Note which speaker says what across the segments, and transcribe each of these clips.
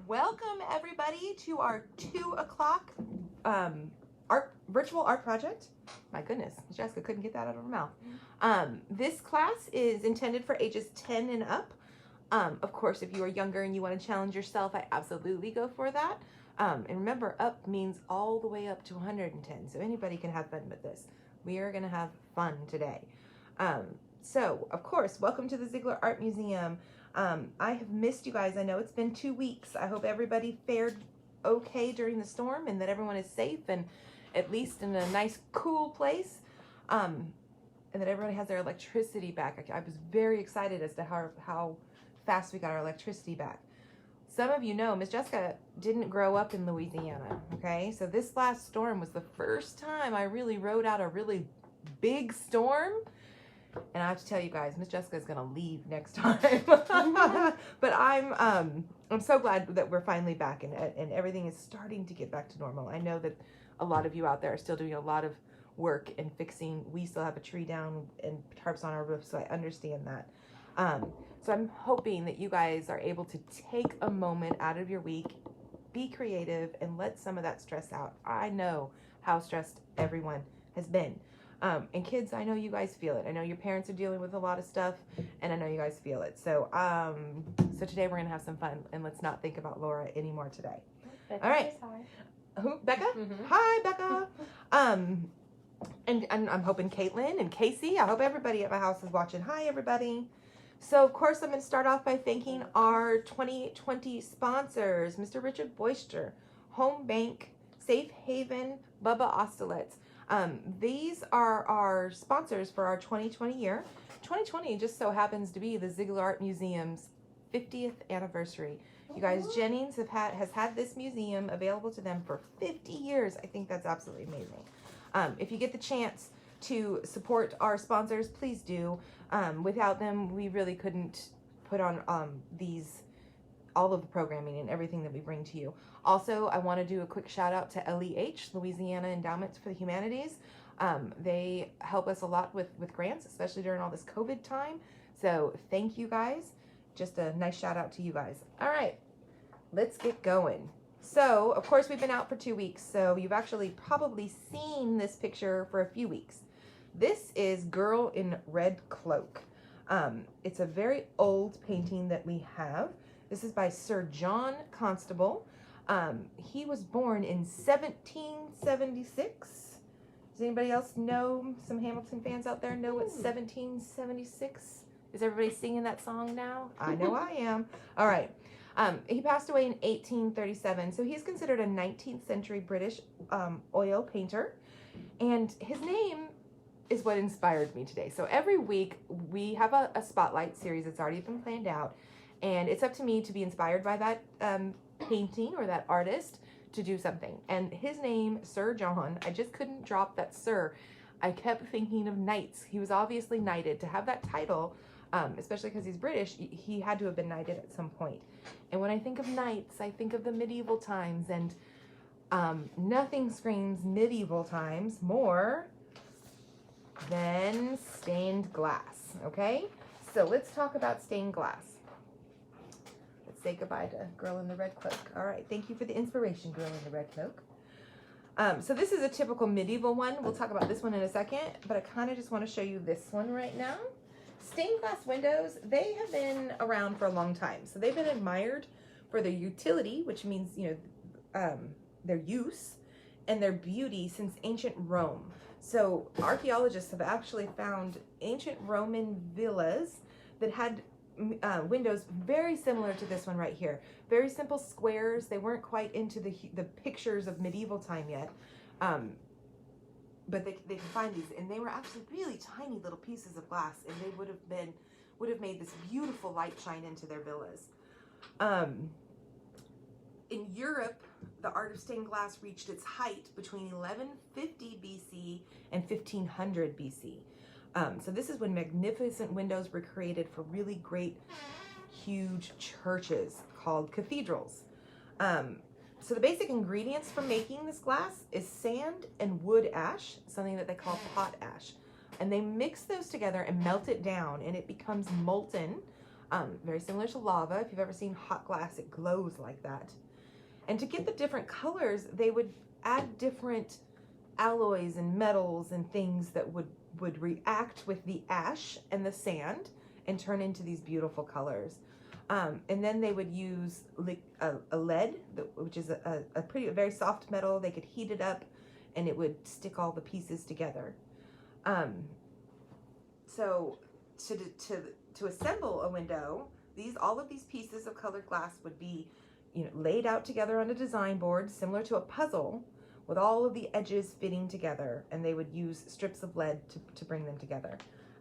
Speaker 1: Welcome everybody to our 2 o'clock virtual art project. My goodness, Jessica couldn't get that out of her mouth. This class is intended for ages 10 and up. Of course, if you are younger and you want to challenge yourself, I absolutely go for that. And remember, up means all the way up to 110, so anybody can have fun with this. We are going to have fun today. So, of course, welcome to the Ziegler Art Museum. I have missed you guys. I know it's been 2 weeks. I hope everybody fared okay during the storm and that everyone is safe and at least in a nice, cool place. And that everybody has their electricity back. I was very excited as to how fast we got our electricity back. Some of you know, Miss Jessica didn't grow up in Louisiana, okay? So this last storm was the first time I really rode out a really big storm. And I have to tell you guys, Miss Jessica is going to leave next time. But I'm so glad that we're finally back and everything is starting to get back to normal. I know that a lot of you out there are still doing a lot of work and fixing. We still have a tree down and tarps on our roof, so I understand that. So I'm hoping that you guys are able to take a moment out of your week, be creative, and let some of that stress out. I know how stressed everyone has been. And kids, I know you guys feel it. I know your parents are dealing with a lot of stuff, and I know you guys feel it. So, so today we're gonna have some fun, and let's not think about Laura anymore today.
Speaker 2: Becca,
Speaker 1: all right.
Speaker 2: hi.
Speaker 1: Who? Becca? Mm-hmm. Hi, Becca. And I'm hoping Caitlin and Casey. I hope everybody at my house is watching. Hi, everybody. So, of course, I'm going to start off by thanking our 2020 sponsors, Mr. Richard Boyster, Home Bank, Safe Haven, Bubba Ostelets. These are our sponsors for our 2020 year. 2020 just so happens to be the Ziegler Art Museum's 50th anniversary. You guys, Jennings has had this museum available to them for 50 years. I think that's absolutely amazing. If you get the chance to support our sponsors, please do. Without them, we really couldn't put on all of the programming and everything that we bring to you. Also, I want to do a quick shout out to LEH, Louisiana Endowments for the Humanities. They help us a lot with grants, especially during all this COVID time. So thank you guys. Just a nice shout out to you guys. All right, let's get going. So, of course, we've been out for 2 weeks, so you've actually probably seen this picture for a few weeks. This is Girl in Red Cloak. It's a very old painting that we have. This is by Sir John Constable. He was born in 1776. Does anybody else know, some Hamilton fans out there know what 1776? Is everybody singing that song now? I know I am. All right. He passed away in 1837, so he's considered a 19th century British oil painter, and his name is what inspired me today. So every week we have a spotlight series that's already been planned out, and it's up to me to be inspired by that painting or that artist to do something. And his name, Sir John, I just couldn't drop that Sir. I kept thinking of knights. He was obviously knighted. To have that title, especially because he's British, he had to have been knighted at some point. And when I think of knights, I think of the medieval times, and nothing screams medieval times more than stained glass, okay? So let's talk about stained glass. Let's say goodbye to Girl in the Red Cloak. All right, thank you for the inspiration, Girl in the Red Cloak. So this is a typical medieval one. We'll talk about this one in a second, but I kind of just want to show you this one right now. Stained glass windows, they have been around for a long time. So they've been admired for their utility, which means, their use, and their beauty since ancient Rome. So archaeologists have actually found ancient Roman villas that had windows very similar to this one right here. Very simple squares. They weren't quite into the pictures of medieval time yet. But they could find these, and they were actually really tiny little pieces of glass, and they would have made this beautiful light shine into their villas. In Europe, the art of stained glass reached its height between 1150 BC and 1500 BC. So this is when magnificent windows were created for really great, huge churches called cathedrals. So the basic ingredients for making this glass is sand and wood ash, something that they call pot ash. And they mix those together and melt it down, and it becomes molten Very similar to lava. If you've ever seen hot glass, it glows like that. And to get the different colors, they would add different alloys and metals and things that would react with the ash and the sand and turn into these beautiful colors. And then they would use a lead, which is a very soft metal. They could heat it up and it would stick all the pieces together. So to assemble a window, all of these pieces of colored glass would be, laid out together on a design board, similar to a puzzle, with all of the edges fitting together, and they would use strips of lead to bring them together.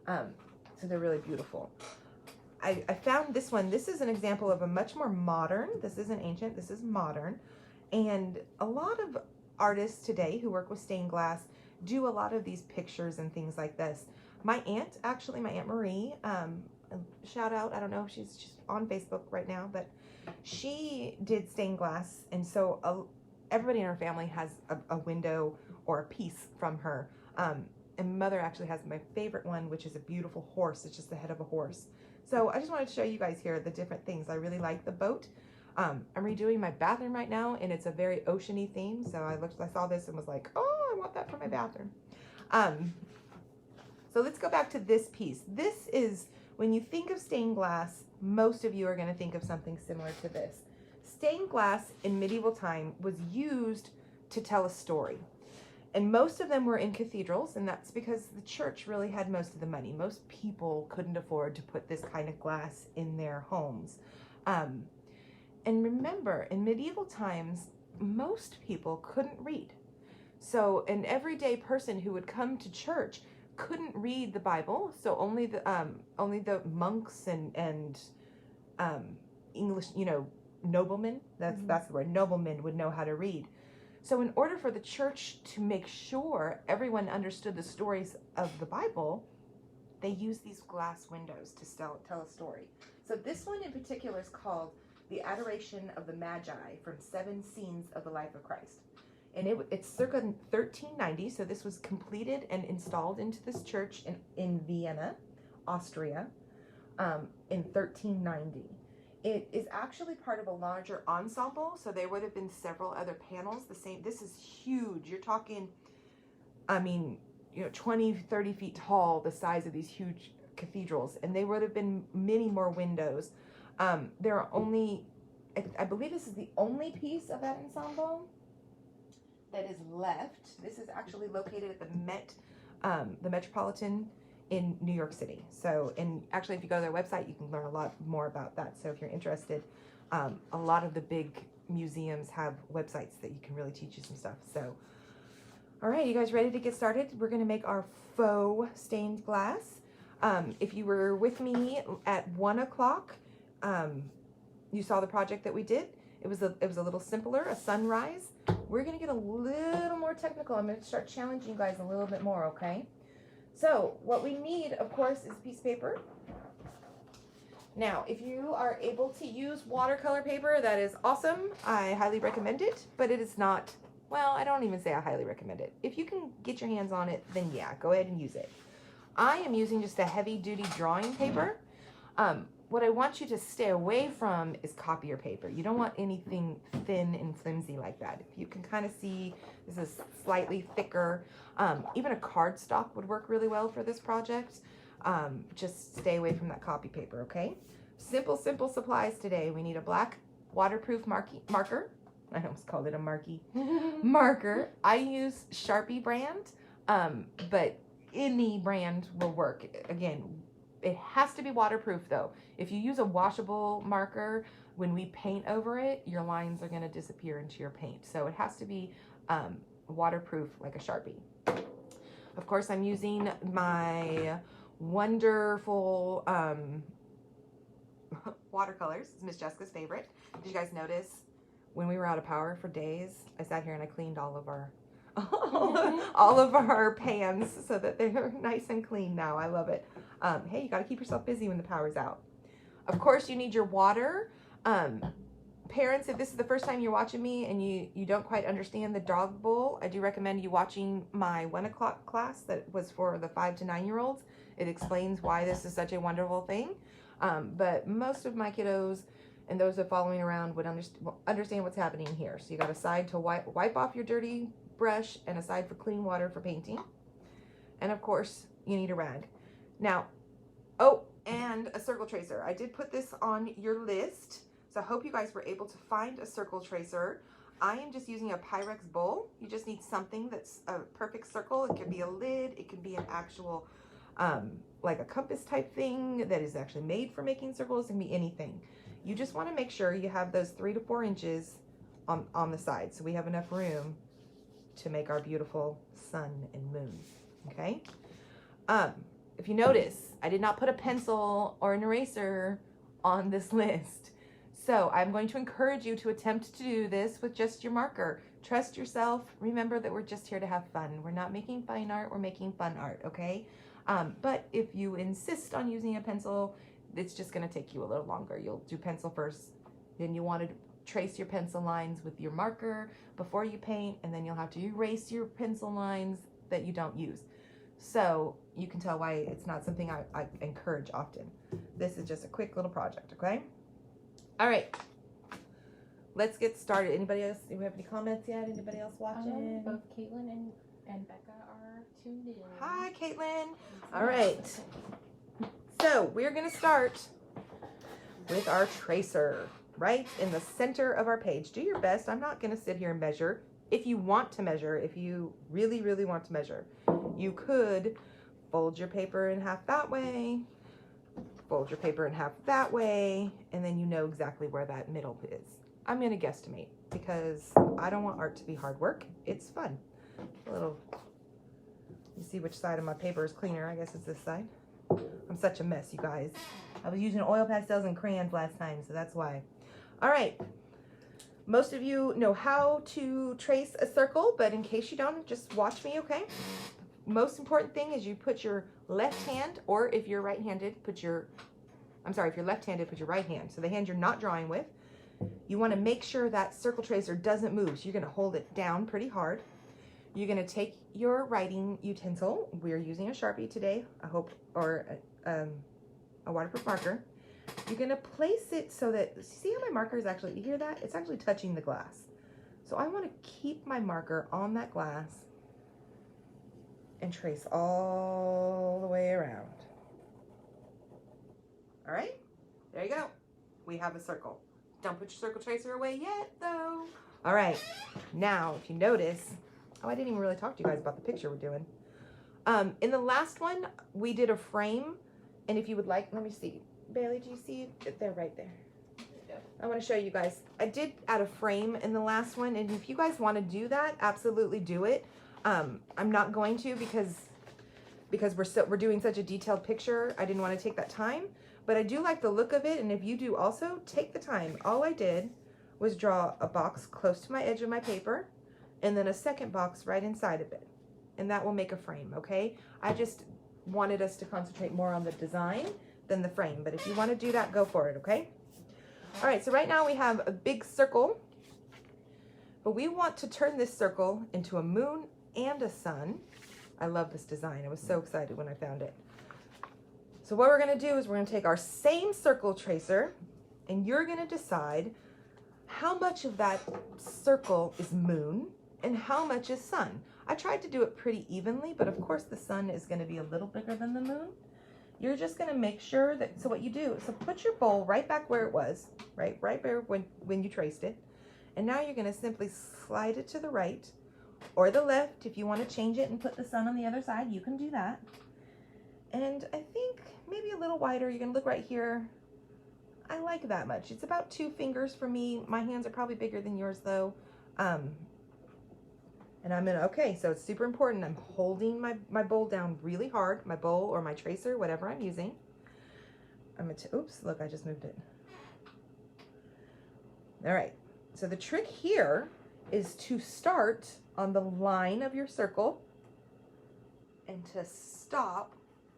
Speaker 1: So they're really beautiful. I found this one. This is an example of a much more modern, this isn't ancient, this is modern. And a lot of artists today who work with stained glass do a lot of these pictures and things like this. My aunt Marie, shout out, I don't know if she's on Facebook right now, but she did stained glass. And so everybody in her family has a window or a piece from her. And Mother actually has my favorite one, which is a beautiful horse. It's just the head of a horse. So I just wanted to show you guys here the different things. I really like the boat. I'm redoing my bathroom right now, and it's a very oceany theme. So I saw this and was like, oh, I want that for my bathroom. So let's go back to this piece. This is, when you think of stained glass, most of you are going to think of something similar to this. Stained glass in medieval time was used to tell a story. And most of them were in cathedrals, and that's because the church really had most of the money. Most people couldn't afford to put this kind of glass in their homes. And remember, in medieval times, most people couldn't read. So an everyday person who would come to church couldn't read the Bible, so only the monks and English, noblemen, that's the word, noblemen would know how to read. So in order for the church to make sure everyone understood the stories of the Bible, they used these glass windows to tell a story. So this one in particular is called The Adoration of the Magi from 7 Scenes of the Life of Christ. And it's circa 1390, so this was completed and installed into this church in Vienna, Austria, in 1390. It is actually part of a larger ensemble, so there would have been several other panels. This is huge. You're talking, 20, 30 feet tall, the size of these huge cathedrals, and there would have been many more windows. There are only, I believe this is the only piece of that ensemble that is left. This is actually located at the Metropolitan in New York City. So, and actually if you go to their website, you can learn a lot more about that. So if you're interested, a lot of the big museums have websites that you can really teach you some stuff. So, all right, you guys ready to get started? We're gonna make our faux stained glass. If you were with me at 1 o'clock, you saw the project that we did. It was a little simpler, a sunrise. We're gonna get a little more technical. I'm gonna start challenging you guys a little bit more, okay? So what we need, of course, is a piece of paper. Now, if you are able to use watercolor paper, that is awesome. I highly recommend it, but it is not, well, I don't even say I highly recommend it. If you can get your hands on it, then yeah, go ahead and use it. I am using just a heavy-duty drawing paper. What I want you to stay away from is copier paper. You don't want anything thin and flimsy like that. If you can kind of see, this is slightly thicker. Even a cardstock would work really well for this project. Just stay away from that copy paper, okay? Simple supplies today. We need a black waterproof marker. I almost called it a marquee. Marker. I use Sharpie brand, but any brand will work. Again, it has to be waterproof though. If you use a washable marker, when we paint over it, your lines are going to disappear into your paint. So it has to be waterproof like a Sharpie. Of course, I'm using my wonderful watercolors. It's Miss Jessica's favorite. Did you guys notice when we were out of power for days, I sat here and I cleaned all of our all of our pans so that they're nice and clean now. I love it. Hey, you got to keep yourself busy when the power's out. Of course, you need your water. Parents, if this is the first time you're watching me and you don't quite understand the dog bowl, I do recommend you watching my 1 o'clock class that was for the 5 to 9 year olds. It explains why this is such a wonderful thing. But most of my kiddos and those that are following around would understand what's happening here. So you got a side to wipe off your dirty brush and a side for clean water for painting. And of course, you need a rag. Now, oh, and a circle tracer. I did put this on your list, so I hope you guys were able to find a circle tracer. I am just using a Pyrex bowl. You just need something that's a perfect circle. It could be a lid, it could be an actual, like a compass type thing that is actually made for making circles. It can be anything. You just want to make sure you have those 3 to 4 inches on the side, so we have enough room to make our beautiful sun and moon, okay? If you notice, I did not put a pencil or an eraser on this list. So I'm going to encourage you to attempt to do this with just your marker. Trust yourself. Remember that we're just here to have fun. We're not making fine art, we're making fun art, okay? But if you insist on using a pencil, it's just gonna take you a little longer. You'll do pencil first, then you want to trace your pencil lines with your marker before you paint, and then you'll have to erase your pencil lines that you don't use. So you can tell why it's not something I encourage often. This is just a quick little project, okay? All right, let's get started. Anybody else, do we have any comments yet? Anybody else watching?
Speaker 2: Both Caitlin and Becca are tuned in.
Speaker 1: Hi, Caitlin. All right, so we're gonna start with our tracer right in the center of our page. Do your best. I'm not gonna sit here and measure. If you want to measure, if you really, really want to measure, you could fold your paper in half that way, fold your paper in half that way, and then you know exactly where that middle is. I'm gonna guesstimate because I don't want art to be hard work. It's fun. A little, you see which side of my paper is cleaner. I guess it's this side. I'm such a mess, you guys. I was using oil pastels and crayons last time, so that's why. All right. Most of you know how to trace a circle, but in case you don't, just watch me, okay? Most important thing is you put your left hand, or if you're right-handed, if you're left-handed, put your right hand. So the hand you're not drawing with, you want to make sure that circle tracer doesn't move. So you're going to hold it down pretty hard. You're going to take your writing utensil. We're using a Sharpie today, I hope, or a waterproof marker. You're going to place it so that, see how my marker is actually, you hear that? It's actually touching the glass. So I want to keep my marker on that glass and trace all the way around. All right, there you go. We have a circle. Don't put your circle tracer away yet, though. All right, now if you notice, oh, I didn't even really talk to you guys about the picture we're doing. In the last one, we did a frame, and if you would like, let me see. Bailey, do you see it? They're right there. Yeah. I want to show you guys. I did add a frame in the last one, and if you guys want to do that, absolutely do it. I'm not going to because we're doing such a detailed picture. I didn't want to take that time, but I do like the look of it, and if you do also, take the time. All I did was draw a box close to my edge of my paper, and then a second box right inside of it, and that will make a frame, okay? I just wanted us to concentrate more on the design than the frame, but if you want to do that, go for it, okay? All right, so right now we have a big circle, but we want to turn this circle into a moon and a sun. I love this design. I was so excited when I found it. So what we're going to do is we're going to take our same circle tracer, and you're going to decide how much of that circle is moon and how much is sun. I tried to do it pretty evenly, but of course the sun is going to be a little bigger than the moon. You're just going to make sure that, so what you do, so put your bowl right back where it was, right there when you traced it. And now you're going to simply slide it to the right or the left. If you want to change it and put the sun on the other side, you can do that. And I think maybe a little wider. You're going to look right here. I like that much. It's about 2 fingers for me. My hands are probably bigger than yours though. And I'm gonna, okay, so it's super important. I'm holding my bowl down really hard, my bowl or my tracer, whatever I'm using. I'm gonna, oops, look, I just moved it. All right, so the trick here is to start on the line of your circle and to stop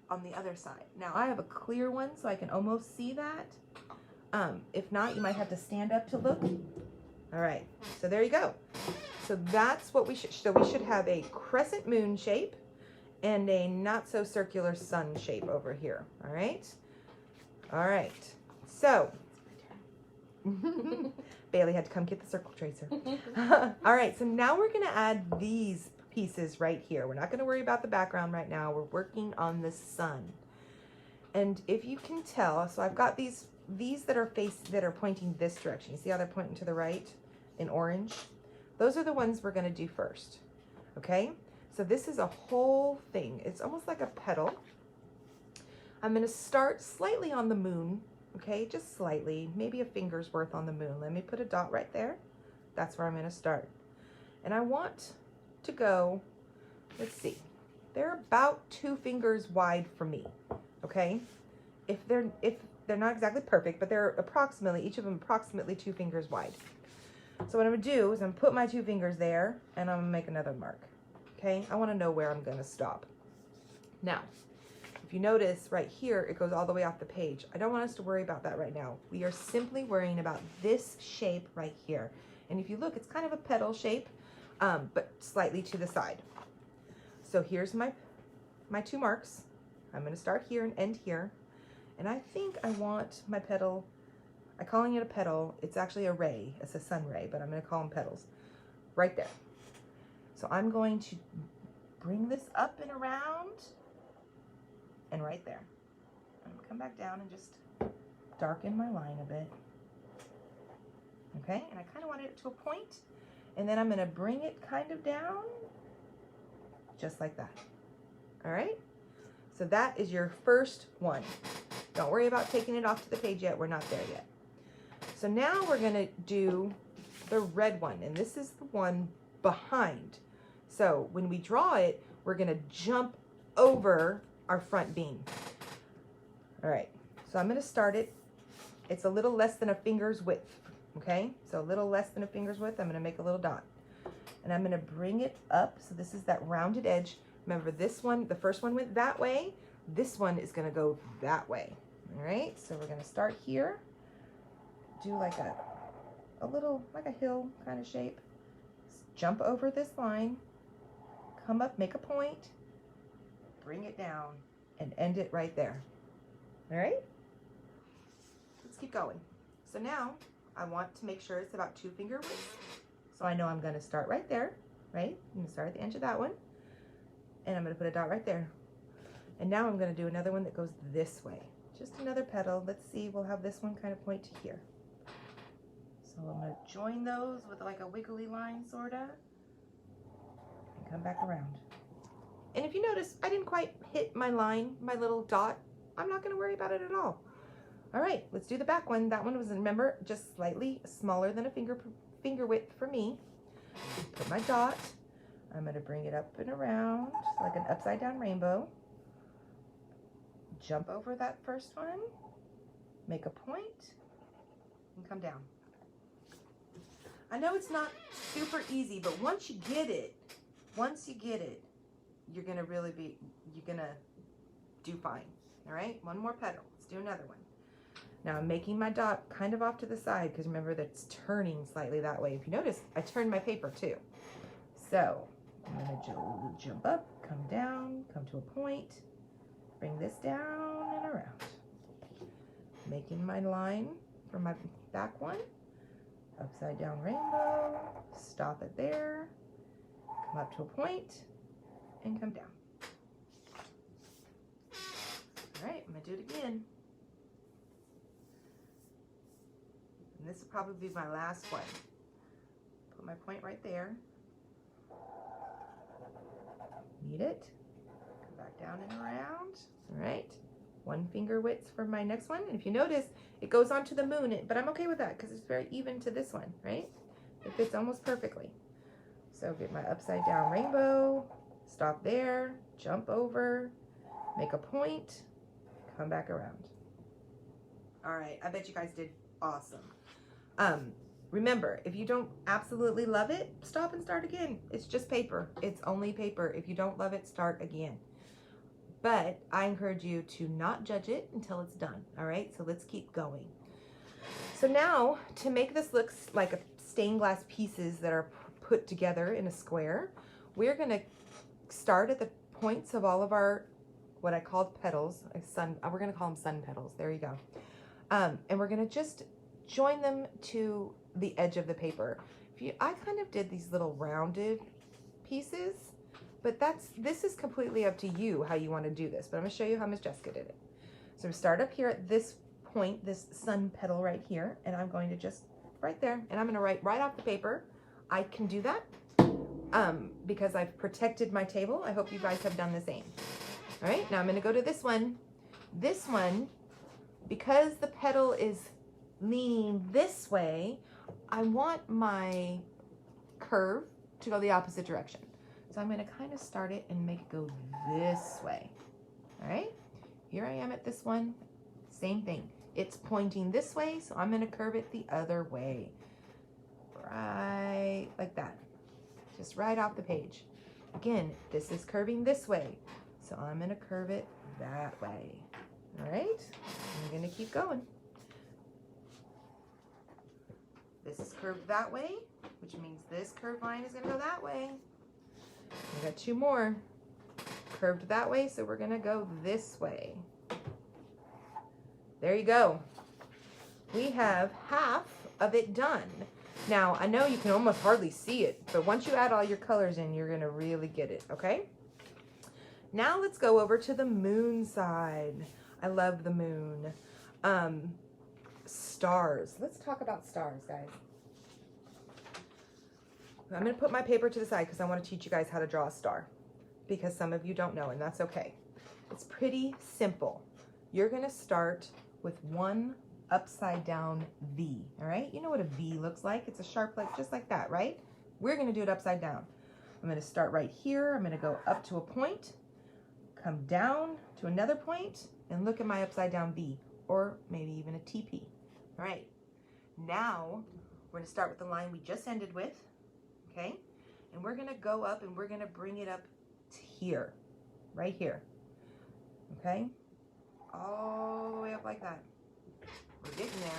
Speaker 1: on the other side. Now I have a clear one so I can almost see that. If not, you might have to stand up to look. All right, so there you go. So that's what we should, so we should have a crescent moon shape and a not so circular sun shape over here, all right? All right. So, Bailey had to come get the circle tracer. All right. So now we're going to add these pieces right here. We're not going to worry about the background right now. We're working on the sun. And if you can tell, so I've got these that are pointing this direction. You see how they're pointing to the right in orange? Those are the ones we're going to do first. Okay? So this is a whole thing. It's almost like a petal. I'm going to start slightly on the moon. Okay? Just slightly. Maybe a finger's worth on the moon. Let me put a dot right there. That's where I'm going to start. And I want to go, let's see. They're about 2 fingers wide for me. Okay? If they're not exactly perfect, but they're approximately, each of them approximately 2 fingers wide. So what I'm going to do is I'm going to put my 2 fingers there, and I'm going to make another mark. Okay? I want to know where I'm going to stop. Now, if you notice right here, it goes all the way off the page. I don't want us to worry about that right now. We are simply worrying about this shape right here. And if you look, it's kind of a petal shape, but slightly to the side. So here's my 2 marks. I'm going to start here and end here. And I think I want my petal, I'm calling it a petal. It's actually a ray. It's a sun ray, but I'm going to call them petals. Right there. So I'm going to bring this up and around and right there. I'm going to come back down and just darken my line a bit. Okay, and I kind of want it to a point. And then I'm going to bring it kind of down just like that. All right? So that is your first one. Don't worry about taking it off to the page yet. We're not there yet. So now we're going to do the red one. And this is the one behind. So when we draw it, we're going to jump over our front beam. All right. So I'm going to start it. It's a little less than a finger's width. Okay. So a little less than a finger's width. I'm going to make a little dot. And I'm going to bring it up. So this is that rounded edge. Remember this one, the first one went that way. This one is going to go that way. All right, so we're going to start here. Do like a little, like a hill kind of shape. Jump over this line. Come up, make a point. Bring it down and end it right there. All right? Let's keep going. So now I want to make sure it's about 2 finger widths. So I know I'm going to start right there, right? I'm going to start at the edge of that one. And I'm going to put a dot right there. And now I'm going to do another one that goes this way. Just another petal. Let's see, we'll have this one kind of point to here. So I'm going to join those with like a wiggly line, sort of. And come back around. And if you notice, I didn't quite hit my line, my little dot. I'm not going to worry about it at all. All right, let's do the back one. That one was, remember, just slightly smaller than a finger width for me. Put my dot. I'm going to bring it up and around like an upside down rainbow. Jump over that first one, make a point, and come down. I know it's not super easy, but once you get it, you're going to do fine. All right, one more petal. Let's do another one. Now I'm making my dot kind of off to the side because remember that's turning slightly that way. If you notice, I turned my paper too. So I'm going to jump up, come down, come to a point, bring this down and around. Making my line for my back one. Upside down rainbow, stop it there, come up to a point, and come down. All right, I'm going to do it again. And this will probably be my last one. Put my point right there. Meet it. Come back down and around. All right. 1 finger width for my next one. And if you notice, it goes onto the moon, but I'm okay with that because it's very even to this one, right? It fits almost perfectly. So get my upside down rainbow, stop there, jump over, make a point, come back around. All right, I bet you guys did awesome. Remember, if you don't absolutely love it, stop and start again. It's just paper. It's only paper. If you don't love it, start again. But I encourage you to not judge it until it's done. All right, so let's keep going. So now, to make this look like a stained glass pieces that are put together in a square, we're going to start at the points of all of our what I called petals. We're going to call them sun petals. There you go. And we're going to just join them to the edge of the paper. I kind of did these little rounded pieces, but this is completely up to you how you want to do this. But I'm going to show you how Miss Jessica did it. So we start up here at this point, this sun petal right here, and I'm going to just right there, and I'm going to write right off the paper. I can do that because I've protected my table. I hope you guys have done the same. All right, now I'm going to go to this one. This one, because the petal is leaning this way, I want my curve to go the opposite direction. So I'm going to kind of start it and make it go this way. All right, here I am at this one. Same thing. It's pointing this way, so I'm going to curve it the other way. Right like that. Just right off the page. Again, this is curving this way, so I'm going to curve it that way. All right, I'm going to keep going. This is curved that way, which means this curved line is going to go that way. We got two more curved that way, so we're going to go this way. There you go. We have half of it done. Now, I know you can almost hardly see it, but once you add all your colors in, you're going to really get it, okay? Now let's go over to the moon side. I love the moon. Stars. Let's talk about stars, guys. I'm going to put my paper to the side because I want to teach you guys how to draw a star, because some of you don't know, and that's okay. It's pretty simple. You're going to start with one upside down V, all right? You know what a V looks like. It's a sharp, like just like that, right? We're going to do it upside down. I'm going to start right here. I'm going to go up to a point, come down to another point, and look at my upside down V, or maybe even a TP. All right, now we're going to start with the line we just ended with, okay? And we're going to go up and we're going to bring it up to here, right here, okay? All the way up like that. We're getting there.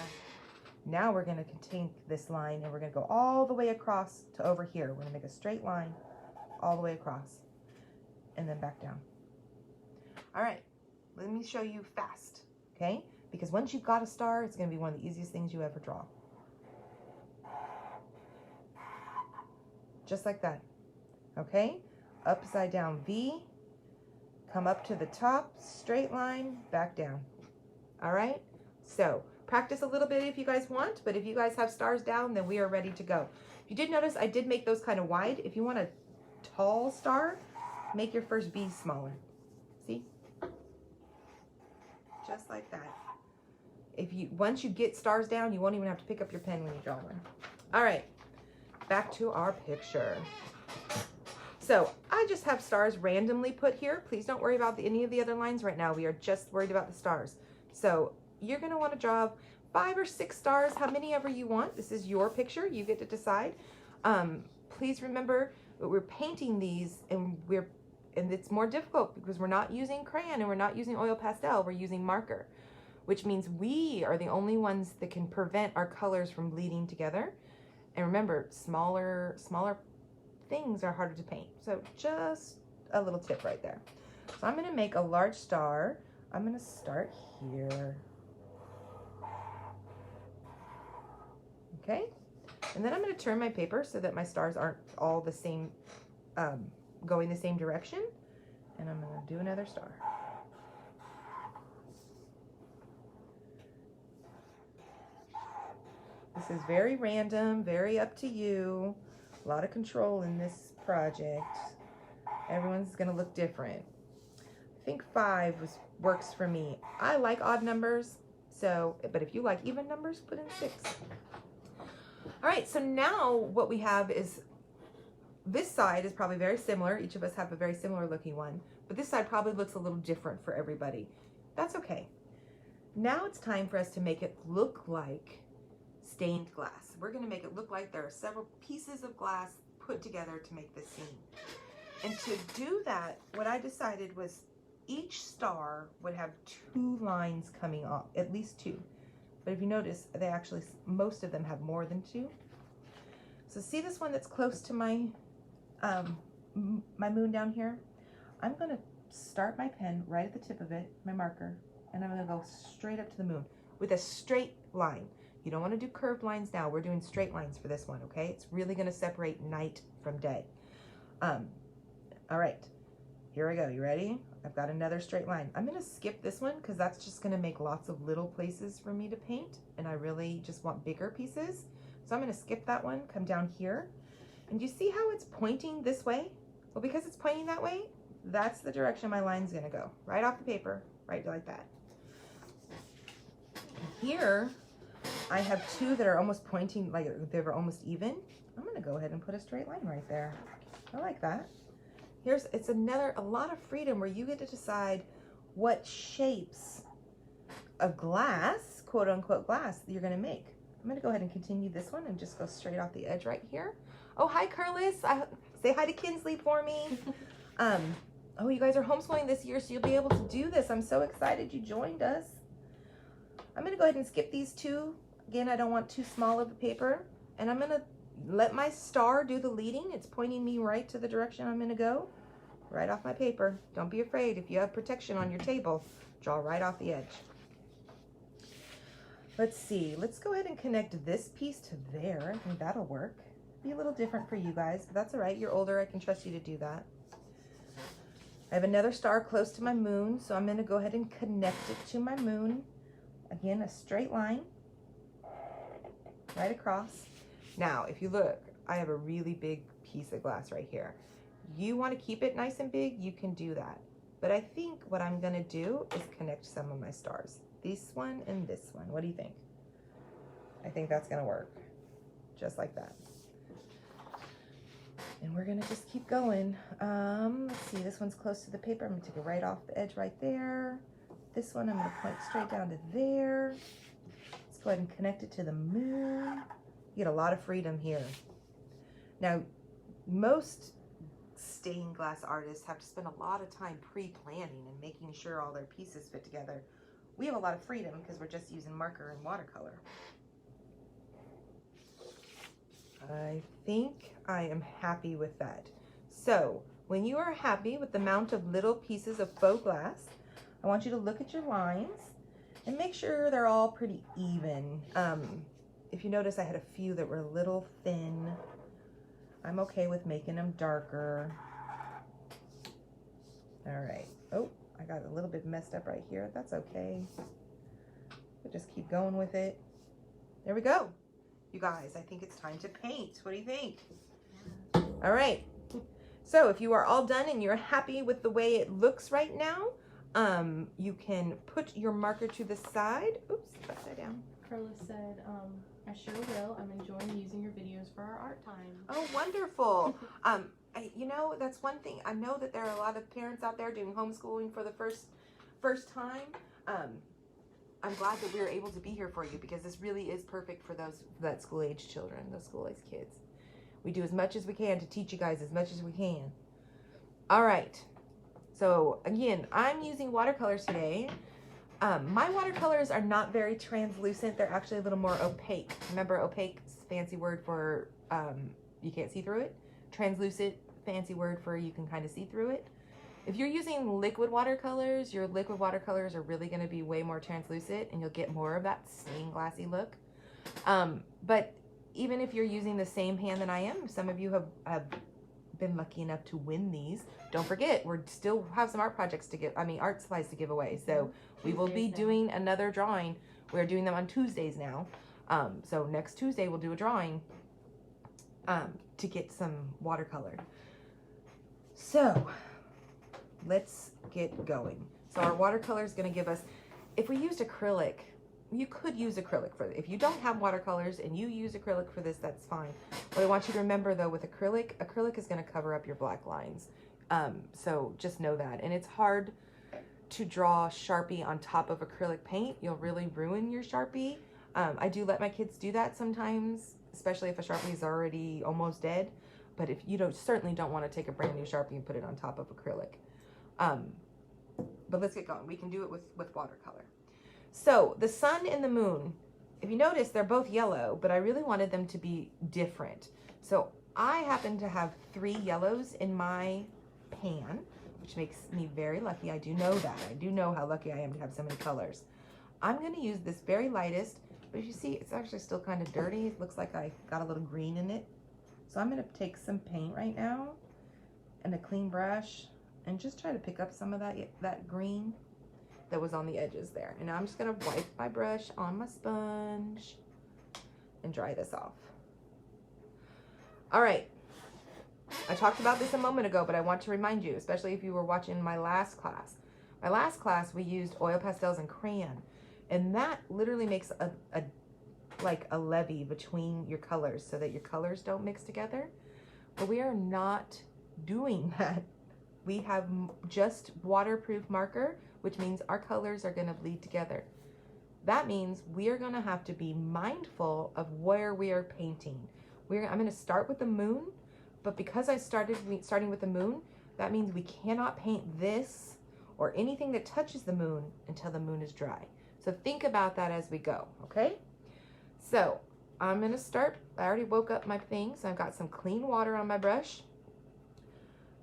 Speaker 1: Now we're going to continue this line and we're going to go all the way across to over here. We're going to make a straight line all the way across and then back down. All right, let me show you fast, okay? Because once you've got a star, it's going to be one of the easiest things you ever draw. Just like that, okay? Upside down V, come up to the top, straight line, back down. All right? So practice a little bit if you guys want, but if you guys have stars down, then we are ready to go. If you did notice, I did make those kind of wide. If you want a tall star, make your first V smaller. See? Just like that. Once you get stars down, you won't even have to pick up your pen when you draw one. All right, back to our picture. So I just have stars randomly put here. Please don't worry about any of the other lines right now. We are just worried about the stars. So you're going to want to draw 5 or 6 stars, how many ever you want. This is your picture. You get to decide. Please remember we're painting these and it's more difficult because we're not using crayon and we're not using oil pastel. We're using marker, which means we are the only ones that can prevent our colors from bleeding together. And remember, smaller things are harder to paint. So just a little tip right there. So I'm going to make a large star. I'm going to start here. Okay. And then I'm going to turn my paper so that my stars aren't all the same, going the same direction. And I'm going to do another star. This is very random, very up to you. A lot of control in this project. Everyone's going to look different. I think 5 works for me. I like odd numbers, but if you like even numbers, put in 6. All right, so now what we have is, this side is probably very similar. Each of us have a very similar looking one, but this side probably looks a little different for everybody. That's okay. Now it's time for us to make it look like stained glass. We're going to make it look like there are several pieces of glass put together to make this scene. And to do that, what I decided was each star would have 2 lines coming off, at least 2. But if you notice, they actually, most of them have more than 2. So see this one that's close to my my moon down here? I'm going to start my pen right at the tip of it, my marker, and I'm going to go straight up to the moon with a straight line. You don't want to do curved lines now. We're doing straight lines for this one, okay? It's really going to separate night from day. All right, here I go. You ready? I've got another straight line. I'm going to skip this one because that's just going to make lots of little places for me to paint, and I really just want bigger pieces. So I'm going to skip that one, come down here, and you see how it's pointing this way? Well, because it's pointing that way, that's the direction my line's going to go. Right off the paper, right like that. Here, I have two that are almost pointing, like they're almost even. I'm going to go ahead and put a straight line right there. I like that. It's a lot of freedom where you get to decide what shapes of glass, quote unquote glass, that you're going to make. I'm going to go ahead and continue this one and just go straight off the edge right here. Oh, hi, Curlis. Say hi to Kinsley for me. Oh, you guys are homeschooling this year, so you'll be able to do this. I'm so excited you joined us. I'm going to go ahead and skip these two. Again, I don't want too small of a paper. And I'm going to let my star do the leading. It's pointing me right to the direction I'm going to go. Right off my paper. Don't be afraid. If you have protection on your table, draw right off the edge. Let's see. Let's go ahead and connect this piece to there. I think that'll work. Be a little different for you guys, but that's all right. You're older. I can trust you to do that. I have another star close to my moon, so I'm going to go ahead and connect it to my moon. Again, a straight line right across. Now, if you look, I have a really big piece of glass right here. You want to keep it nice and big, you can do that. But I think what I'm going to do is connect some of my stars. This one and this one. What do you think? I think that's going to work. Just like that. And we're going to just keep going. Let's see, this one's close to the paper. I'm going to take it right off the edge right there. This one I'm going to point straight down to there. Let's go ahead and connect it to the moon. You get a lot of freedom here. Now, most stained glass artists have to spend a lot of time pre-planning and making sure all their pieces fit together. We have a lot of freedom because we're just using marker and watercolor. I think I am happy with that. So when you are happy with the amount of little pieces of faux glass, I want you to look at your lines and make sure they're all pretty even. If you notice, I had a few that were a little thin. I'm okay with making them darker. All right. Oh, I got a little bit messed up right here. That's okay. We'll just keep going with it. There we go. You guys, I think it's time to paint. What do you think? All right. So if you are all done and you're happy with the way it looks right now, you can put your marker to the side. Oops, upside down.
Speaker 2: Carla said, I sure will. I'm enjoying using your videos for our art time.
Speaker 1: Oh, wonderful. You know, that's one thing. I know that there are a lot of parents out there doing homeschooling for the first time. I'm glad that we were able to be here for you because this really is perfect for that school-age children, those school-age kids. We do as much as we can to teach you guys as much as we can. All right. So again, I'm using watercolors today. My watercolors are not very translucent. They're actually a little more opaque. Remember, opaque is a fancy word for you can't see through it. Translucent, fancy word for you can kind of see through it. If you're using liquid watercolors, your liquid watercolors are really going to be way more translucent and you'll get more of that stained glassy look. But even if you're using the same hand that I am, some of you have been lucky enough to win these. Don't forget, we still have some art projects to give, art supplies to give away. So we will be doing another drawing. We're doing them on Tuesdays now. So next Tuesday we'll do a drawing to get some watercolor. So let's get going. So our watercolor is going to give us, if we used acrylic, you could use acrylic for it. If you don't have watercolors and you use acrylic for this, that's fine. What I want you to remember though, with acrylic is going to cover up your black lines. So just know that. And it's hard to draw Sharpie on top of acrylic paint. You'll really ruin your Sharpie. I do let my kids do that sometimes, especially if a Sharpie is already almost dead. But if you certainly don't want to take a brand new Sharpie and put it on top of acrylic. But let's get going. We can do it with watercolor. So the sun and the moon, if you notice, they're both yellow, but I really wanted them to be different. So I happen to have 3 yellows in my pan, which which makes me very lucky. I do know that. I do know how lucky I am to have so many colors. I'm going to use this very lightest, but you see it's actually still kind of dirty. It looks like I got a little green in it. So I'm going to take some paint right now and a clean brush and just try to pick up some of that green that was on the edges there. And now I'm just going to wipe my brush on my sponge and dry this off. All right. I talked about this a moment ago, but I want to remind you, especially if you were watching my last class. My last class, we used oil pastels and crayon. And that literally makes like a levee between your colors so that your colors don't mix together. But we are not doing that. We have just waterproof marker, which means our colors are going to bleed together. That means we are going to have to be mindful of where we are painting. I'm going to start with the moon, but because I starting with the moon, that means we cannot paint this or anything that touches the moon until the moon is dry. So think about that as we go, okay? So I'm gonna start. I already woke up my thing, so I've got some clean water on my brush.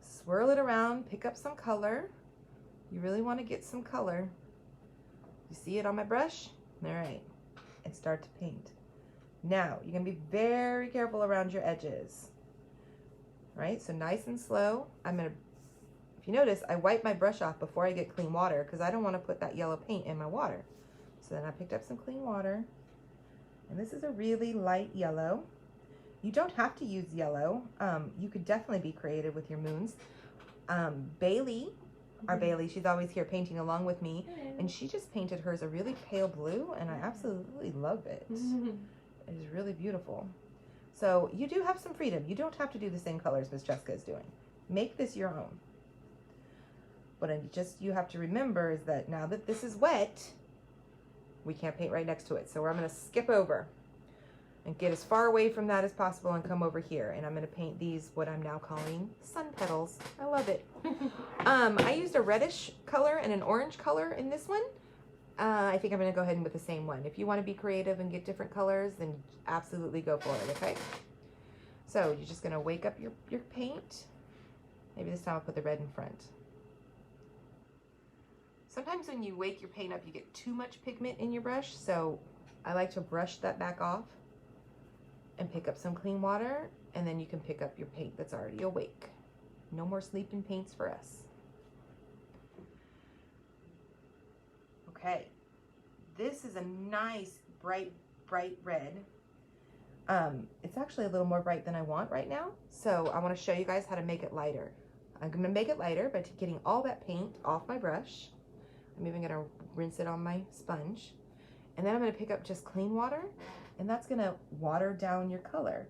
Speaker 1: Swirl it around, pick up some color. You really wanna get some color. You see it on my brush? All right, and start to paint. Now, you're gonna be very careful around your edges. Right, so nice and slow. If you notice, I wipe my brush off before I get clean water because I don't want to put that yellow paint in my water. So then I picked up some clean water, and this is a really light yellow. You don't have to use yellow. You could definitely be creative with your moons. Bailey, our Bailey, she's always here painting along with me, and she just painted hers a really pale blue, and I absolutely love it. It is really beautiful. So you do have some freedom. You don't have to do the same colors Miss Jessica is doing. Make this your own. But you have to remember is that now that this is wet, we can't paint right next to it. So I'm going to skip over and get as far away from that as possible and come over here. And I'm going to paint these, what I'm now calling sun petals. I love it. I used a reddish color and an orange color in this one. I think I'm going to go ahead and with the same one. If you want to be creative and get different colors, then absolutely go for it, okay? So you're just going to wake up your paint. Maybe this time I'll put the red in front. Sometimes when you wake your paint up, you get too much pigment in your brush, so I like to brush that back off and pick up some clean water, and then you can pick up your paint that's already awake. No more sleeping paints for us. Okay, this is a nice bright red. It's actually a little more bright than I want right now, so I want to show you guys how to make it lighter. I'm going to make it lighter by getting all that paint off my brush. I'm even going to rinse it on my sponge, and then I'm going to pick up just clean water, and that's going to water down your color.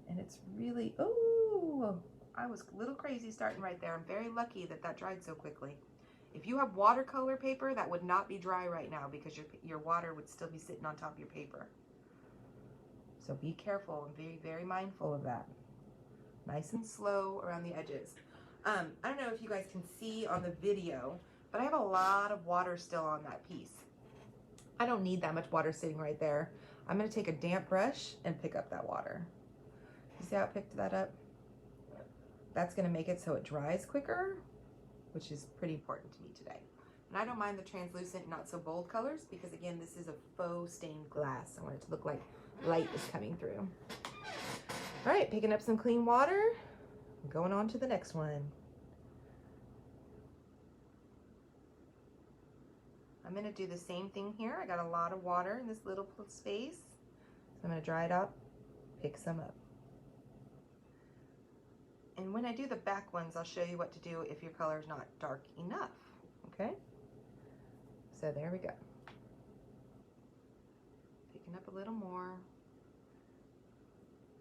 Speaker 1: And it's really, oh, I was a little crazy starting right there. I'm very lucky that dried so quickly. If you have watercolor paper, that would not be dry right now because your water would still be sitting on top of your paper. So be careful and be very mindful of that. Nice and slow around the edges. I don't know if you guys can see on the video, but I have a lot of water still on that piece. I don't need that much water sitting right there. I'm going to take a damp brush and pick up that water. You see how I picked that up? That's going to make it so it dries quicker, which is pretty important to me today. And I don't mind the translucent, not so bold colors because, again, this is a faux stained glass. I want it to look like light is coming through. All right, picking up some clean water, going on to the next one. I'm going to do the same thing here. I got a lot of water in this little space. So I'm going to dry it up, pick some up. And when I do the back ones, I'll show you what to do if your color is not dark enough, okay? So there we go. Picking up a little more.